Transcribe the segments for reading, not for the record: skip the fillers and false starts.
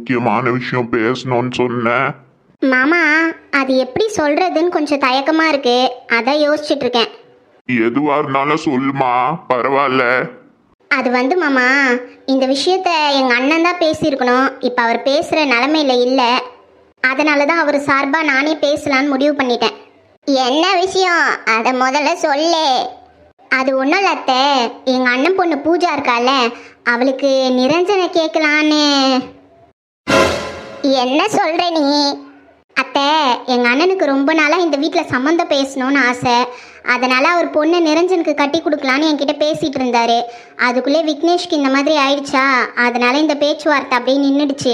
முக்கியமான விஷயம் பேசணும்னு சொன்னேன். மாமா, அது எப்படி சொல்றதுன்னு கொஞ்சம் தயக்கமா இருக்கு. அதான் யோசிச்சுட்டு இருக்கேன். எதுவா இருந்தாலும் சொல்லுமா, பரவாயில்ல. அது வந்து மாமா, இந்த விஷயத்த எங்க அண்ணன் தான் பேசியிருக்கணும். இப்போ அவர் பேசுற நிலைமையில இல்லை. அதனால தான் அவர் சார்பா நானே பேசலான்னு முடிவு பண்ணிட்டேன். என்ன விஷயம், அதை முதல்ல சொல்லு. அது ஒன்றும் இல்லை அத்தை, எங்கள் அண்ணன் பொண்ணு பூஜா இருக்கால, அவளுக்கு நிரஞ்சனை கேட்கலான்னு. என்ன சொல்ற நீ? அத்தை, எங்கள் அண்ணனுக்கு ரொம்ப நாளாக இந்த வீட்டில் சம்மந்தம் பேசணும்னு ஆசை. அதனால் அவர் பொண்ணு நிரஞ்சனுக்கு கட்டி கொடுக்கலான்னு என்கிட்ட பேசிகிட்டு இருந்தார். அதுக்குள்ளே விக்னேஷ்க்கு இந்த மாதிரி ஆயிடுச்சா, அதனால் இந்த பேச்சுவார்த்தை அப்படியே நின்றுடுச்சு.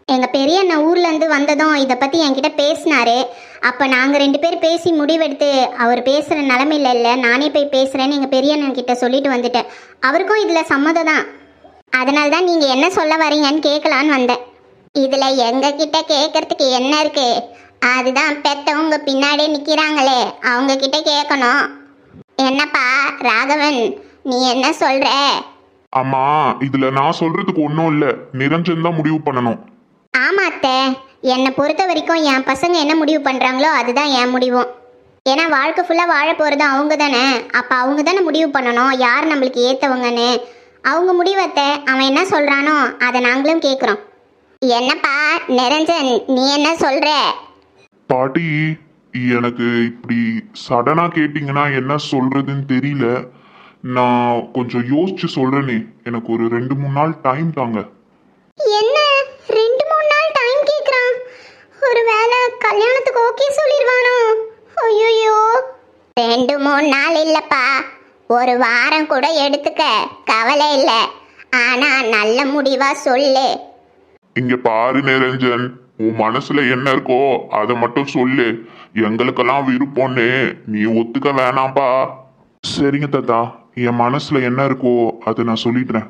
எங்கள் பெரிய அண்ணன் ஊர்லேருந்து வந்ததும் இதை பற்றி என்கிட்ட பேசினார். அப்போ நாங்கள் 2 பேர் பேசி முடிவெடுத்து, அவர் பேசுகிற நிலமையில இல்லை, நானே போய் பேசுகிறேன்னு எங்கள் பெரிய அண்ணன் கிட்ட சொல்லிட்டு வந்துட்டேன். அவருக்கும் இதில் சம்மதம் தான். அதனால தான் நீங்கள் என்ன சொல்ல வரீங்கன்னு கேட்கலான்னு வந்தேன். இதில் எங்ககிட்ட கேட்கறதுக்கு என்ன இருக்கு? அதுதான் பெத்தவங்க பின்னாடியே நிற்கிறாங்களே, அவங்க கிட்ட கேட்கணும். என்னப்பா ராகவன், நீ என்ன சொல்ற? அம்மா, இதுல நான் சொல்றதுக்கு ஒன்றும் இல்லை. நிரஞ்சன் தான் முடிவு பண்ணணும். ஆமா அத்தை, என்னை பொறுத்த வரைக்கும் என் பசங்க என்ன முடிவு பண்ணுறாங்களோ அதுதான் என் முடிவும். ஏன்னா வாழ்க்கை ஃபுல்லாக வாழ போகிறது அவங்க தானே. அப்போ அவங்க தானே முடிவு பண்ணணும் யார் நம்மளுக்கு ஏற்றவங்கன்னு. அவங்க முடிவத்தை அவன் என்ன சொல்கிறானோ அதை நாங்களும் கேட்குறோம். என்னப்பா நிரஞ்சன், நீ என்ன சொல்கிற? பாட்டி, எனக்கு இப்படி சடனா கேட்டிங்கன்னா என்ன சொல்றதுன்னு தெரியல. நான் கொஞ்சம் யோசிச்சு சொல்றேனே. எனக்கு ஒரு 2-3 நாள் டைம் தாங்க. என்ன 2-3 நாள் டைம் கேட்குறான்? ஒரு வேளை கல்யாணத்துக்கு ஓகே சொல்லிடுவானோ? ஐயோ, 2-3 நாள் இல்லைப்பா, ஒரு வாரம் கூட எடுத்துக்க, கவலை இல்லை. ஆனால் நல்ல முடிவாக சொல்லு. இங்க பாரு நிரஞ்சன், உன் மனசுல என்ன இருக்கோ அதை மட்டும் சொல்லு. எங்களுக்கெல்லாம் விருப்பம்னு நீ ஒத்துக்க வேணாம்பா. சரிங்க தாத்தா, என் மனசுல என்ன இருக்கோ அதை நான் சொல்லிடுறேன்.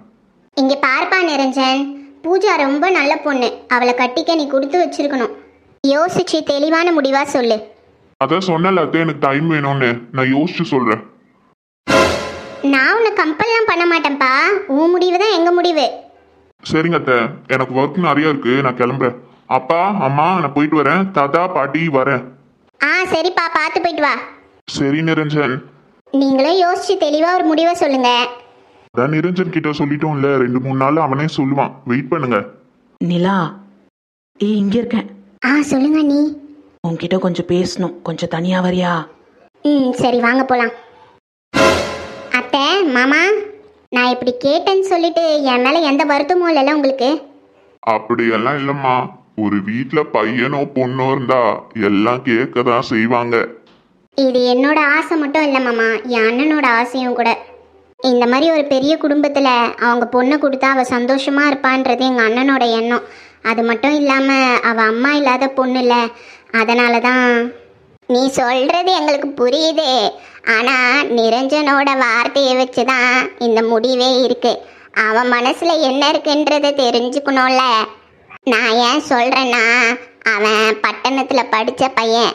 இங்கே பார்ப்பா நிரஞ்சன், பூஜா ரொம்ப நல்ல பொண்ணு. அவளை கட்டிக்க நீ கொடுத்து வச்சிருக்கணும். யோசிச்சு தெளிவான முடிவாக சொல்லு. அதான் சொன்னல அத்தை, எனக்கு டைம் வேணும்னு. நான் யோசிச்சு சொல்றேன். நான் உன்னை கம்பல்லாம் பண்ண மாட்டேன்ப்பா. உன் முடிவு தான் எங்கள் முடிவு. சரிங்க அத்தை, எனக்கு ஒர்க் நிறைய இருக்கு, நான் கிளம்புறேன். அப்பா அம்மா, நான் போயிட்டு வரேன். தாத்தா பாட்டி வரேன். சரிப்பா, பார்த்து போயிட்டு வா. சரி நிரஞ்சன். நீங்களும் யோசிச்சு தெளிவாக ஒரு முடிவை சொல்லுங்க. அதான் நிரஞ்சன் கிட்ட சொல்லிட்டோம்ல, 2-3 நாள் அவனே சொல்லுவான். வெயிட் பண்ணுங்க. நிலா, இங்கே இருக்கேன். சொல்லுங்க நீ. உன்கிட்ட கொஞ்சம் பேசணும், கொஞ்சம் தனியா வரியா? சரி வாங்க போலாம். அத்தை, மாமா, நான் இப்படி கேட்டேன்னு சொல்லிட்டு என் மேலே எந்த வருத்தமும் இல்லைல்ல உங்களுக்கு? அப்படியெல்லாம் இல்லம்மா. ஒரு வீட்டுல பையனோ பொண்ணோ இருந்தா எல்லாம் கேட்கதான் செய்வாங்க. இது என்னோட ஆசை மட்டும் இல்லை மாமா, என் அண்ணனோட ஆசையும் கூட. இந்த மாதிரி ஒரு பெரிய குடும்பத்தில் அவங்க பொண்ணை கொடுத்தா அவள் சந்தோஷமாக இருப்பான்றது எங்கள் அண்ணனோட எண்ணம். அது மட்டும் இல்லாமல் அவள் அம்மா இல்லாத பொண்ணு இல்லை, அதனால தான். நீ சொல்கிறது எங்களுக்கு புரியுது. ஆனால் நிரஞ்சனோட வார்த்தையை வச்சு தான் இந்த முடிவே இருக்குது. அவன் மனசில் என்ன இருக்குன்றதை தெரிஞ்சுக்கணும்ல. நான் ஏன் சொல்கிறேன்னா, அவன் பட்டணத்தில் படித்த பையன்.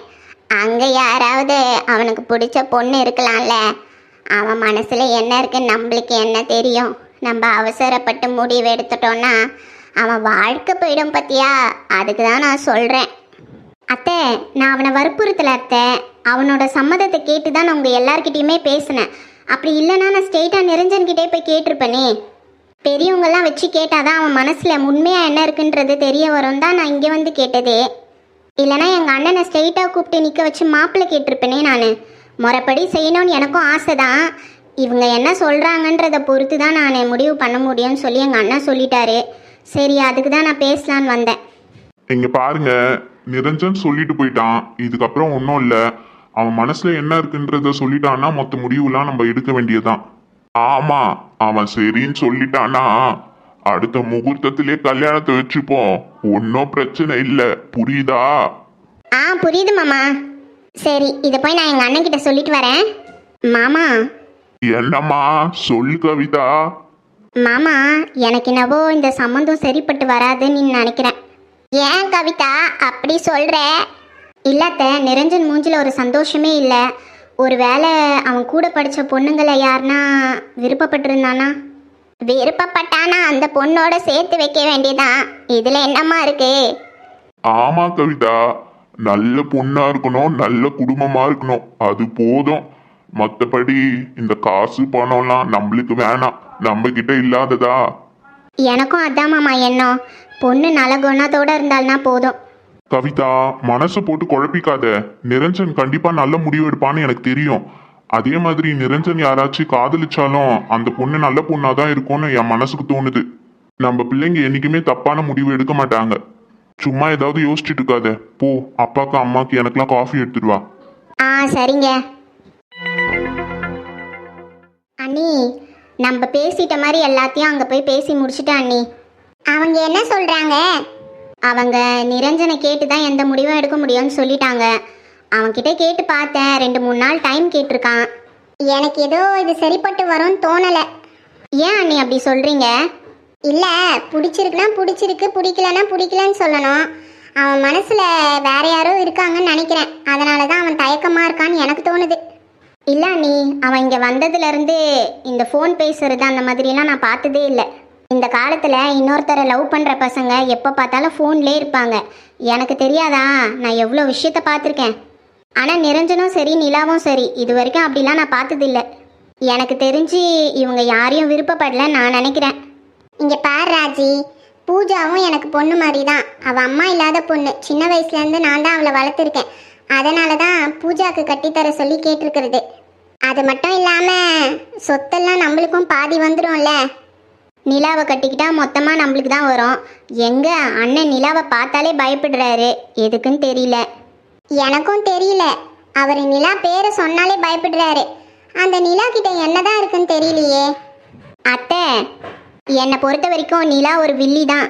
அங்கே யாராவது அவனுக்கு பிடிச்ச பொண்ணு இருக்கலாம்ல. அவன் மனசில் என்ன இருக்குன்னு நம்மளுக்கு என்ன தெரியும்? நம்ம அவசரப்பட்டு முடிவு எடுத்துட்டோன்னா அவன் வாழ்க்கை போயிடும் பத்தியா. அதுக்கு தான் நான் சொல்கிறேன். அத்தை, நான் அவனை வற்புறுத்தலை அத்தை. அவனோட சம்மதத்தை கேட்டு தான் நான் உங்கள் எல்லார்கிட்டையுமே பேசினேன். அப்படி இல்லைன்னா நான் ஸ்ட்ரெயிட்டாக நிரஞ்சன்கிட்டே போய் கேட்டிருப்பேனே. பெரியவங்கெல்லாம் வச்சு கேட்டாதான் அவன் மனசில் உண்மையாக என்ன இருக்குன்றது தெரிய வரும் தான் நான் இங்கே வந்து கேட்டதே. இல்லைனா எங்கள் அண்ணனை ஸ்ட்ரெயிட்டாக கூப்பிட்டு நிற்க வச்சு மாப்பிள்ளை கேட்டிருப்பேனே. நான் முறைப்படி செய்யணும்னு எனக்கும் ஆசை தான். இவங்க என்ன சொல்கிறாங்கன்றதை பொறுத்து தான் நான் முடிவு பண்ண முடியும்னு சொல்லி எங்கள் அண்ணன் சொல்லிட்டாரு. சரி, அதுக்கு தான் நான் பேசலான்னு வந்தேன். இங்க பாருங்க, நிரஞ்சன் சொல்லிட்டு போயிட்டான். இதுக்கப்புறம் ஒன்றும் இல்லை. அவன் மனசுல என்ன இருக்குன்றத சொல்லிட்டான்னா மொத்த முடிவுலாம் நம்ம எடுக்க வேண்டியதுதான். ஆமா, அவன் சரின்னு சொல்லிட்டானா அடுத்த முகூர்த்தத்திலே கல்யாணத்தை வச்சுப்போம். ஒன்றும் பிரச்சனை இல்லை. புரியுதா? புரியுது மாமா. சரி, இதை போய் நான் எங்கள் அண்ணன் கிட்ட சொல்லிட்டு வரேன். மாமா. என்னம்மா சொல்லு கவிதா. மாமா, எனக்கு என்னவோ இந்த சம்மந்தம் சரிப்பட்டு வராதுன்னு நினைக்கிறேன். ஏன் கவிதா அப்படி சொல்ற? இல்லாத நிரஞ்சன் மூஞ்சில் ஒரு சந்தோஷமே இல்லை. ஒரு வேளை அவன் கூட படித்த பொண்ணுங்களை யாருன்னா விருப்பப்பட்டிருந்தானா? விருப்பப்பட்டானா அந்த பொண்ணோட சேர்த்து வைக்க வேண்டியதான். இதுல என்னம்மா இருக்கு? ஆமா கவிதா, நல்ல பொண்ணா இருக்கணும், நல்ல குடும்பமா இருக்கணும், அது போதும். மத்தபடி இந்த காசு பணம்லாம் நம்மளுக்கு வேணாம், நம்ம கிட்ட இல்லாததா. எனக்கும் அதான் மாமா எண்ணம். பொண்ணு நல்ல குணத்தோட இருந்தால்னா போதும். கவிதா, மனசை போட்டு குழப்பிக்காத. நிரஞ்சன் கண்டிப்பா நல்ல முடிவு எடுப்பான்னு எனக்கு தெரியும். அதே மாதிரி நிரஞ்சன் யாராச்சும் காதலிச்சாலும் அந்த பொண்ணு நல்ல பொண்ணாதான் இருக்கும்னு என் மனசுக்கு தோணுது. நம்ம பிள்ளைங்க என்னைக்குமே தப்பான முடிவு எடுக்க மாட்டாங்க. சும்மா ஏதாவது யோசிச்சுட்டு இருக்காத. போ, அப்பாக்கு அம்மாக்கு எனக்கெல்லாம் காஃபி எடுத்துட்டு வா. ஆ சரிங்க அண்ணி. நம்ம பேசிட்ட மாதிரி எல்லாத்தையும் அங்கே போய் பேசி முடிச்சிட்டேன் அண்ணி. அவங்க என்ன சொல்கிறாங்க? அவங்க நிரஞ்சனை கேட்டு தான் எந்த முடிவும் எடுக்க முடியும்னு சொல்லிட்டாங்க. அவன்கிட்ட கேட்டு பார்த்தேன், 2-3 நாள் டைம் கேட்டிருக்கான். எனக்கு ஏதோ இது சரிப்பட்டு வரும்னு தோணலை. ஏன் அண்ணி அப்படி சொல்கிறீங்க? இல்லை, பிடிச்சிருக்குன்னா பிடிச்சிருக்கு, பிடிக்கலன்னா பிடிக்கலன்னு சொல்லணும். அவன் மனசில் வேற யாரோ இருக்காங்கன்னு நினைக்கிறேன். அதனால தான் அவன் தயக்கமாக இருக்கான்னு எனக்கு தோணுது. இல்லை அண்ணி, அவன் இங்கே வந்ததுலேருந்து இந்த ஃபோன் பேசுறது அந்த மாதிரிலாம் நான் பார்த்ததே இல்லை. இந்த காலத்தில் இன்னொருத்தரை லவ் பண்ணுற பசங்க எப்போ பார்த்தாலும் ஃபோன்லேயே இருப்பாங்க. எனக்கு தெரியாதா? நான் எவ்வளோ விஷயத்த பார்த்துருக்கேன். ஆனால் நிரஞ்சனும் சரி நிலாவும் சரி இது வரைக்கும் அப்படிலாம் நான் பார்த்ததில்லை. எனக்கு தெரிஞ்சு இவங்க யாரையும் விருப்பப்படலன்னு நான் நினைக்கிறேன். இங்கே பார் ராஜி, பூஜாவும் எனக்கு பொண்ணு மாதிரி தான். அவள் அம்மா இல்லாத பொண்ணு. சின்ன வயசுலேருந்து நான் தான் அவளை வளர்த்துருக்கேன். அதனால தான் பூஜாக்கு கட்டித்தர சொல்லி கேட்டிருக்கிறது. அது மட்டும் இல்லாமல் சொத்தெல்லாம் நம்மளுக்கும் பாதி வந்துடும்ல. நிலாவை கட்டிக்கிட்டா மொத்தமாக நம்மளுக்கு தான் வரும். எங்கே அண்ணன் நிலாவை பார்த்தாலே பயப்படுறாரு, எதுக்குன்னு தெரியல. எனக்கும் தெரியல. அவர் நிலா பேரை சொன்னாலே பயப்படுறாரு. அந்த நிலா கிட்ட என்னதான் இருக்குன்னு தெரியலையே. அத்தை, என்னை பொறுத்த வரைக்கும் நிலா ஒரு வில்லி தான்.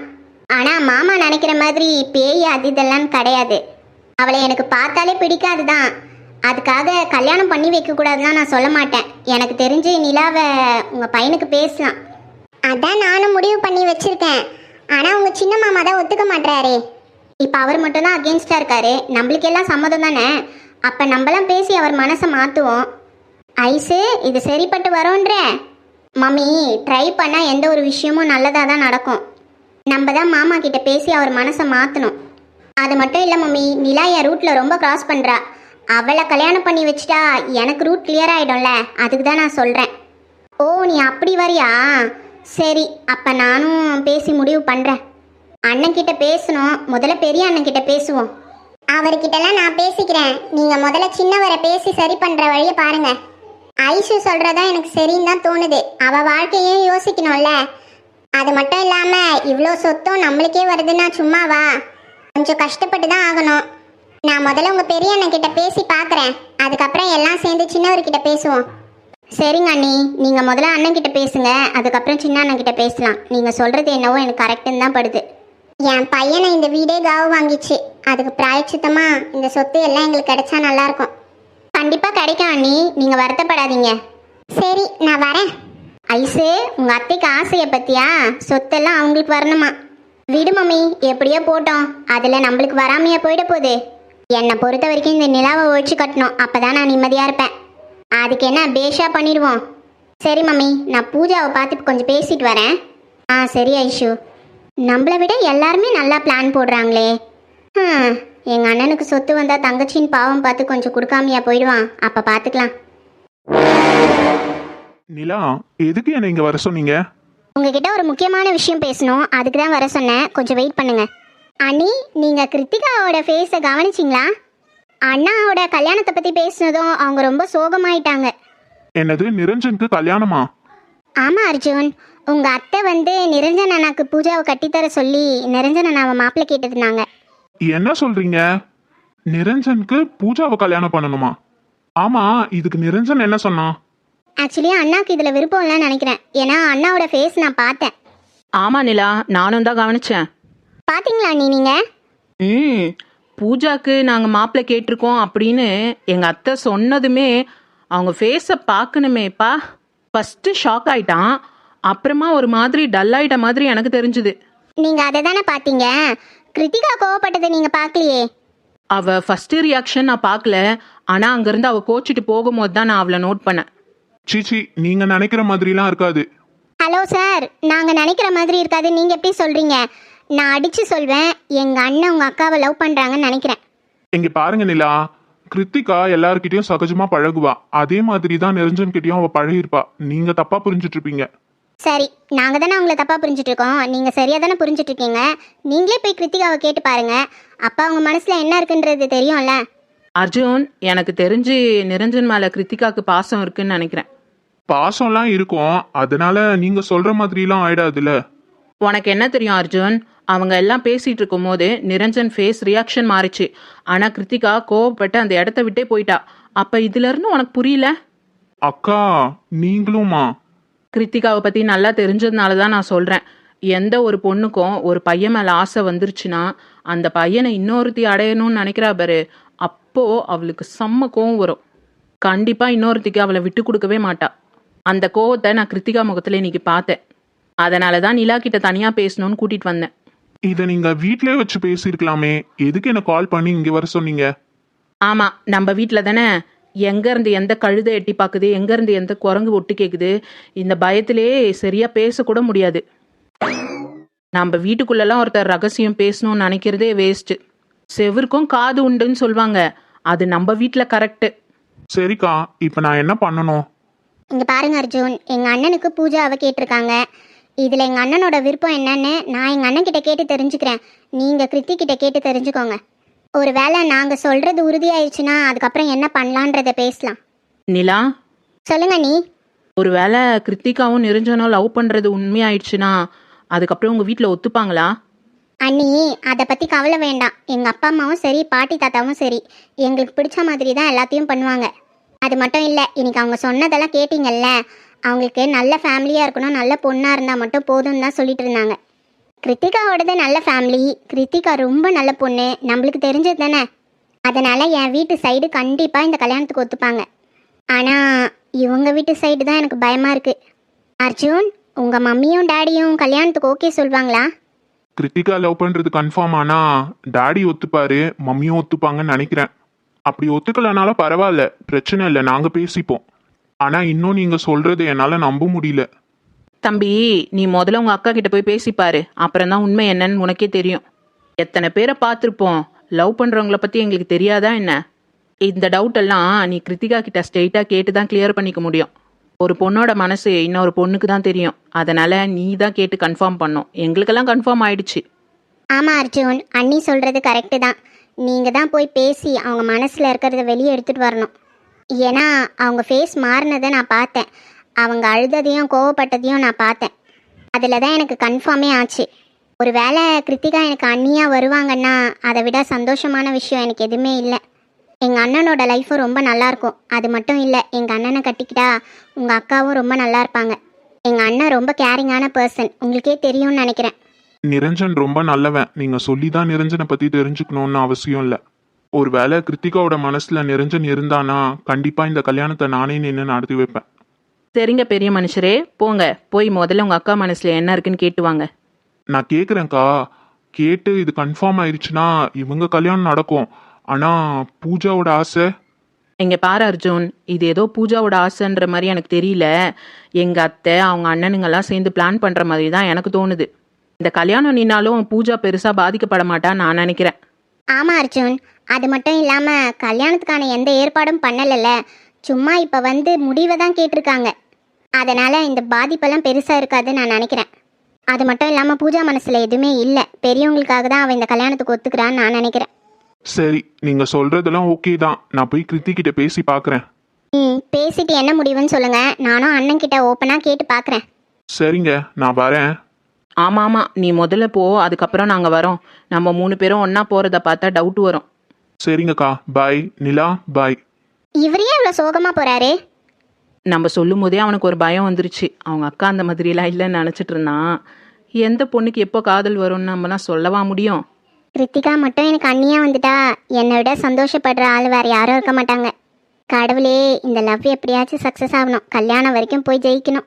ஆனால் மாமா நினைக்கிற மாதிரி பேய் அது இதெல்லாம் கிடையாது. அவளை எனக்கு பார்த்தாலே பிடிக்காது தான். அதுக்காக கல்யாணம் பண்ணி வைக்கக்கூடாதுலாம் நான் சொல்ல மாட்டேன். எனக்கு தெரிஞ்சு நிலாவை உங்கள் பையனுக்கு பேசலாம். அதான் நானும் முடிவு பண்ணி வச்சுருக்கேன். ஆனால் உங்கள் சின்ன மாமா தான் ஒத்துக்க மாட்டாரே. இப்போ அவர் மட்டும்தான் அகேன்ஸ்டாக இருக்காரு. நம்மளுக்கு எல்லாம் சம்மதம் தானே. அப்போ நம்மளாம் பேசி அவர் மனசை மாற்றுவோம். ஐஸு, இது சரிப்பட்டு வரோன்ற மம்மி. ட்ரை பண்ணால் எந்த ஒரு விஷயமும் நல்லதாக தான் நடக்கும். நம்ம தான் மாமா கிட்ட பேசி அவர் மனசை மாற்றணும். அது மட்டும் இல்லை மம்மி, நிலா என் ரூட்டில் ரொம்ப கிராஸ் பண்ணுறா. அவளை கல்யாணம் பண்ணி வச்சுட்டா எனக்கு ரூட் கிளியர் ஆகிடும்ல, அதுக்கு தான் நான் சொல்கிறேன். ஓ, நீ அப்படி வரியா? சரி, அப்போ நானும் பேசி முடிவு பண்ணுறேன். அண்ணன்கிட்ட பேசணும். முதல்ல பெரிய அண்ணன்கிட்ட பேசுவோம். அவர்கிட்டலாம் நான் பேசிக்கிறேன். நீங்கள் முதல்ல சின்னவரை பேசி சரி பண்ணுற வழியை பாருங்கள். ஐஷு சொல்கிறதா எனக்கு சரின்னு தான் தோணுது. அவள் வாழ்க்கையும் யோசிக்கணும்ல. அது மட்டும் இல்லாமல் இவ்வளோ சொத்தும் நம்மளுக்கே வருதுன்னா சும்மாவா? கொஞ்சம் கஷ்டப்பட்டு தான் ஆகணும். நான் முதல்ல உங்கள் பெரிய அண்ணன்கிட்ட பேசி பார்க்குறேன். அதுக்கப்புறம் எல்லாம் சேர்ந்து சின்னவர்கிட்ட பேசுவோம். சரிங்க அண்ணி, நீங்கள் முதல்ல அண்ணன்கிட்ட பேசுங்க. அதுக்கப்புறம் சின்ன அண்ணன்கிட்ட பேசலாம். நீங்கள் சொல்கிறது என்னவோ எனக்கு கரெக்டுன்னு தான் படுது. என் பையனை இந்த வீடே காவு வாங்கிச்சு. அதுக்கு பிராயச்சித்தமாக இந்த சொத்து எல்லாம் எங்களுக்கு கிடைச்சா நல்லாயிருக்கும். கண்டிப்பாக கிடைக்கும் அண்ணி, நீங்கள் வருத்தப்படாதீங்க. சரி, நான் வரேன். ஐஸு, உங்கள் அத்தைக்கு ஆசையை பற்றியா? சொத்தெல்லாம் அவங்களுக்கு வரணுமா? விடு மம்மி, எப்படியோ போட்டோம். அதில் நம்மளுக்கு வராமையே போயிட போகுது. என்னை பொறுத்த வரைக்கும் இந்த நிலாவை ஒழிச்சு கட்டணும். அப்போ தான் நான் நிம்மதியாக இருப்பேன். அதுக்கு என்ன பேஷா பண்ணிடுவோம். சரி மம்மி, நான் பூஜாவை பார்த்து கொஞ்சம் பேசிட்டு வரேன். ஆ சரி ஐஷு. நம்மளை விட எல்லாருமே நல்லா பிளான் போடுறாங்களே. எங்கள் அண்ணனுக்கு சொத்து வந்தால் தங்கச்சின்னு பாவம் பார்த்து கொஞ்சம் கொடுக்காமையா போயிடுவான். அப்போ பார்த்துக்கலாம். நிலா, எதுக்கு என்ன இங்க வர சொன்னீங்க? உங்ககிட்ட ஒரு முக்கியமான விஷயம் பேசணும். அதுக்கு தான் வர சொன்னேன். கொஞ்சம் வெயிட் பண்ணுங்க. அண்ணி, நீங்கள் கிருத்திகாவோட ஃபேஸை கவனிச்சிங்களா? அண்ணாவோட கல்யாணத்தை பற்றி பேசினதும் அவங்க ரொம்ப சோகமாயிட்டாங்க. என்னது, நிரஞ்சனுக்கு கல்யாணமா? ஆமாம் அர்ஜுன், உங்கள் அத்தை வந்து நிரஞ்சன் அண்ணாக்கு பூஜாவை கட்டித்தர சொல்லி நிரஞ்சன் அண்ணாவை மாப்பிள்ளை கேட்டுருந்தாங்க. என்ன சொல்றீங்க? நிரஞ்சனுக்கு பூஜாவை கல்யாணம் பண்ணணுமா? ஆமா, இதுக்கு நிரஞ்சன் என்ன சொன்னான்? ஆக்சுவலி அண்ணாக்கு இதில் விருப்பம் இல்லைன்னு நினைக்கிறேன். ஏன்னா அண்ணாவோட ஃபேஸ் நான் பார்த்தேன். ஆமா நிலா, நானும் தான் கவனிச்சேன். பார்த்தீங்களா அண்ணி நீங்கள்? பூஜாக்கு நாங்கள் மாப்பிள்ளை கேட்டிருக்கோம் அப்படின்னு எங்கள் அத்தை சொன்னதுமே அவங்க ஃபேஸை பார்க்கணுமேப்பா. ஃபஸ்ட்டு ஷாக் ஆயிட்டான். அப்புறமா ஒரு மாதிரி டல் ஆயிட்ட மாதிரி எனக்கு தெரிஞ்சுது. நீங்கள் அதை தானே பார்த்தீங்க? கிருத்திகா கோவப்பட்டதை நீங்கள் பார்க்கலையே. அவள் ஃபஸ்ட்டு ரியாக்ஷன் நான் பார்க்கல. ஆனால் அங்கேருந்து அவள் கோச்சிட்டு போகும்போது தான் நான் அவளை நோட் பண்ணேன். சீச்சி, நீங்க நினைக்கிற மாதிரிலாம் இருக்காது. ஹலோ சார், நாங்கள் நினைக்கிற மாதிரி இருக்காது. நீங்கள் எப்படி சொல்கிறீங்க? நான் அடித்து சொல்வேன், எங்கள் அண்ணன் உங்கள் அக்காவை லவ் பண்ணுறாங்கன்னு நினைக்கிறேன். இங்க பாருங்க நிலா, கிருத்திகா எல்லார்கிட்டயும் சகஜமா பழகுவா. அதே மாதிரி தான் நிரஞ்சன் கிட்டயும் அவ பழகிருப்பா. நீங்க தப்பா புரிஞ்சிட்டு இருப்பீங்க. சரி, நாங்கள் தானே அவங்கள தப்பாக புரிஞ்சுட்டு இருக்கோம். நீங்கள் சரியாக தானே புரிஞ்சுட்டு இருக்கீங்க. நீங்களே போய் கிருத்திகாவை கேட்டு பாருங்க. அப்போ அவங்க மனசில் என்ன இருக்குன்றது தெரியும்ல. அர்ஜுன், எனக்கு தெரிஞ்சு நிரஞ்சன் மேலே கிருத்திகாவுக்கு பாசம் இருக்குன்னு நினைக்கிறேன். பாசம்லாம் இருக்கும், அதனால நீங்க சொல்ற மாதிரிலாம் ஆயிடாதுல. உனக்கு என்ன தெரியும் அர்ஜுன்? அவங்க எல்லாம் பேசிட்டு இருக்கும் போது நிரஞ்சன் ஃபேஸ் ரியாக்ஷன் மாறிச்சு. ஆனால் கிருத்திகா கோவப்பட்டு அந்த இடத்த விட்டே போயிட்டா. அப்போ இதுல இருந்து உனக்கு புரியல? அக்கா நீங்களுமா? கிருத்திகாவை பற்றி நல்லா தெரிஞ்சதுனால தான் நான் சொல்கிறேன். எந்த ஒரு பொண்ணுக்கும் ஒரு பையன் மேலே ஆசை வந்துருச்சுன்னா அந்த பையனை இன்னொருத்தி அடையணும்னு நினைக்கிறா பாரு, அப்போது அவளுக்கு செம்ம கோவம் வரும். கண்டிப்பாக இன்னொருத்திக்கு அவளை விட்டு கொடுக்கவே மாட்டா. அந்த கோவத்தை நான் கிருத்திகா முகத்தில் இன்னைக்கு பார்த்தேன். அதனால தான் நிலா கிட்ட தனியாக பேசணும்னு கூட்டிகிட்டு வந்தேன். இதை நீங்க வீட்லயே வச்சு பேசியிருக்கலாமே. எதுக்கு என்ன கால் பண்ணி இங்க வர சொன்னீங்க? ஆமாம், நம்ம வீட்டில் தானே. எங்கேருந்து எந்த கழுதை எட்டி பார்க்குது, எங்கேருந்து எந்த குரங்கு ஒட்டு கேட்குது, இந்த பயத்திலே சரியாக பேசக்கூட முடியாது. நம்ம வீட்டுக்குள்ளெல்லாம் ஒருத்தர் ரகசியம் பேசணும்னு நினைக்கிறதே வேஸ்ட்டு. செவருக்கும் காது உண்டுன்னு சொல்லுவாங்க. அது நம்ம வீட்டில் கரெக்டு. சரிக்கா, இப்போ நான் என்ன பண்ணணும்? இங்கே பாருங்க அர்ஜுன், எங்கள் அண்ணனுக்கு பூஜாவை கேட்டிருக்காங்க. இதில் எங்கள் அண்ணனோட விருப்பம் என்னன்னு நான் எங்கள் அண்ணன் கிட்ட கேட்டு தெரிஞ்சுக்கிறேன். நீங்கள் கிருத்திகிட்ட கேட்டு தெரிஞ்சுக்கோங்க. ஒரு வேளை நாங்கள் சொல்கிறது உறுதியாயிடுச்சுன்னா அதுக்கப்புறம் என்ன பண்ணலான்றதை பேசலாம். நிலா, சொல்லுங்க நீ. ஒரு வேளை கிருத்திகாவும் நிரஞ்சனும் லவ் பண்ணுறது உண்மையாயிடுச்சுன்னா அதுக்கப்புறம் உங்கள் வீட்டில் ஒத்துப்பாங்களா? அண்ணி, அதை பற்றி கவலை வேண்டாம். எங்கள் அப்பா அம்மாவும் சரி, பாட்டி தாத்தாவும் சரி, எங்களுக்கு பிடிச்ச மாதிரி தான் எல்லாத்தையும் பண்ணுவாங்க. அது மட்டும் இல்லை, இன்னைக்கு அவங்க சொன்னதெல்லாம் கேட்டிங்கல்ல, அவங்களுக்கு நல்ல ஃபேமிலியாக இருக்கணும், நல்ல பொண்ணாக இருந்தால் மட்டும் போதும்னு தான் சொல்லிட்டு இருந்தாங்க. கிருத்திகாவோடது நல்ல ஃபேமிலி, கிருத்திகா ரொம்ப நல்ல பொண்ணு, நம்மளுக்கு தெரிஞ்சது தானே. அதனால் என் வீட்டு சைடு கண்டிப்பாக இந்த கல்யாணத்துக்கு ஒத்துப்பாங்க. ஆனால் இவங்க வீட்டு சைடு தான் எனக்கு பயமாக இருக்குது. அர்ஜுன், உங்கள் மம்மியும் டேடியும் கல்யாணத்துக்கு ஓகே சொல்வாங்களா? கிருத்திகா லவ் பண்றது கன்ஃபார்ம் ஆனா டாடி ஒத்துப்பாரு, மம்மியும் ஒத்துப்பாங்கன்னு நினைக்கிறேன். அப்படி ஒத்துக்கலனாலும் பரவாயில்ல, பிரச்சனை இல்லை, நாங்க பேசிப்போம். ஆனா இன்னும் நீங்க சொல்றது என்னால நம்ப முடியல. தம்பி, நீ முதல்ல உங்கள் அக்கா கிட்ட போய் பேசிப்பாரு. அப்புறம் தான் உண்மை என்னன்னு உனக்கே தெரியும். எத்தனை பேரை பார்த்துருப்போம். லவ் பண்ணுறவங்கள பற்றி எங்களுக்கு தெரியாதா என்ன? இந்த டவுட் எல்லாம் நீ கிருத்திகா கிட்ட ஸ்ட்ரெயிட்டாக கேட்டு தான் கிளியர் பண்ணிக்க முடியும். ஒரு பொண்ணோட மனசு இன்னொரு பொண்ணுக்கு தான் தெரியும். அதனால் நீ தான் கேட்டு கன்ஃபார்ம் பண்ணும். எங்களுக்கெல்லாம் கன்ஃபார்ம் ஆயிடுச்சு. ஆமாம் அர்ஜுன், அண்ணி சொல்கிறது கரெக்டு தான். நீங்கள் தான் போய் பேசி அவங்க மனசில் இருக்கிறத வெளியே எடுத்துகிட்டு வரணும். ஏன்னா அவங்க ஃபேஸ் மாறினதை நான் பார்த்தேன். அவங்க அழுததையும் கோவப்பட்டதையும் நான் பார்த்தேன். அதில் தான் எனக்கு கன்ஃபார்மே ஆச்சு. ஒரு வேளை கிருத்திகா எனக்கு அண்ணியாக வருவாங்கன்னா அதை விட சந்தோஷமான விஷயம் எனக்கு எதுவுமே இல்லை. எங்கள் அண்ணனோட லைஃப்பும் ரொம்ப நல்லாயிருக்கும். அது மட்டும் இல்லை, எங்கள் அண்ணனை கட்டிக்கிட்டா உங்கள் அக்காவும் ரொம்ப நல்லா இருப்பாங்க. எங்கள் அண்ணன் ரொம்ப கேரிங்கான பர்சன், உங்களுக்கே தெரியும்னு நினைக்கிறேன். நிரஞ்சன் ரொம்ப நல்லவன். நீங்க சொல்லி தான் நிரஞ்சனை பத்தி தெரிஞ்சுக்கணும்னு அவசியம் இல்லை. ஒருவேளை கிருத்திகாவோட மனசுல நிரஞ்சன் இருந்தானா கண்டிப்பா இந்த கல்யாணத்தை நானே நின்று நடத்தி வைப்பேன். சரிங்க பெரிய மனுஷரே, போங்க. போய் முதல்ல உங்கள் அக்கா மனசில் என்ன இருக்குன்னு கேட்டு வாங்க. நான் கேட்குறேன்க்கா, கேட்டு இது கன்ஃபார்ம் ஆயிடுச்சுன்னா இவங்க கல்யாணம் நடக்கும். ஆனா பூஜாவோட ஆசை. இங்கே பாரு அர்ஜுன், இது ஏதோ பூஜாவோட ஆசைன்ற மாதிரி எனக்கு தெரியல. எங்கள் அத்தை அவங்க அண்ணனுங்கெல்லாம் சேர்ந்து பிளான் பண்ணுற மாதிரி தான் எனக்கு தோணுது. இந்த கல்யாணம் நின்னாலும் பூஜா பெருசாக பாதிக்கப்பட மாட்டான்னு நான் நினைக்கிறேன். ஆமாம் அர்ஜுன், அது மட்டும் இல்லாமல் கல்யாணத்துக்கான எந்த ஏற்பாடும் பண்ணலைல்ல. சும்மா இப்போ வந்து முடிவை தான் கேட்டிருக்காங்க. அதனால் இந்த பாதிப்பெல்லாம் பெருசாக இருக்காதுன்னு நான் நினைக்கிறேன். அது மட்டும் இல்லாமல் பூஜா மனசில் எதுவுமே இல்லை. பெரியவங்களுக்காக தான் அவள் இந்த கல்யாணத்துக்கு ஒத்துக்கிறான்னு நான் நினைக்கிறேன். சரி, நீங்க சொல்றதெல்லாம் ஓகே தான். நான் போய் கிருத்திகிட்ட பேசி பார்க்குறேன். பேசிட்டு என்ன முடிவுன்னு சொல்லுங்கள். நானும் அண்ணன் கிட்ட ஓப்பனாக கேட்டு பார்க்குறேன். சரிங்க, நான் வரேன். ஆமாம் ஆமாம், நீ முதல்ல போ, அதுக்கப்புறம் நாங்கள் வரோம். நம்ம 3 பேரும் ஒன்றா போகிறத பார்த்தா டவுட் வரும். சரிங்கக்கா, பாய். நிலா, பாய். இவரையே இவ்வளோ சோகமாக போகிறாரு. நம்ம சொல்லும் போதே அவனுக்கு ஒரு பயம் வந்துருச்சு. அவங்க அக்கா அந்த மாதிரிலாம் இல்லைன்னு நினச்சிட்டு இருந்தான். எந்த பொண்ணுக்கு எப்போ காதல் வரும்னு நம்மனா சொல்லவா முடியும்? கிருத்திகா மட்டும் எனக்கு அண்ணியாக வந்துட்டா என்னை விட சந்தோஷப்படுற ஆள் வேறு யாரும் இருக்க மாட்டாங்க. கடவுளே, இந்த லவ் எப்படியாச்சும் சக்ஸஸ் ஆகணும். கல்யாணம் வரைக்கும் போய் ஜெயிக்கணும்.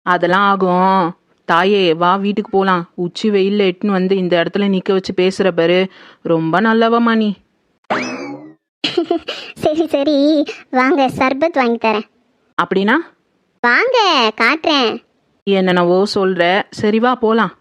அதெல்லாம் ஆகும். தாயே, வா வீட்டுக்கு போகலாம். உச்சி வெயிலில் எட்டுன்னு வந்து இந்த இடத்துல நிற்க வச்சு பேசுகிற பாரு, ரொம்ப நல்லவம்மா நீ. சரி சரி, வாங்க சர்பத் வாங்கி தரேன். அப்படின்னா வாங்க காட்டுறேன். என்னென்னவோ சொல்ற, சரி வா போலாம்.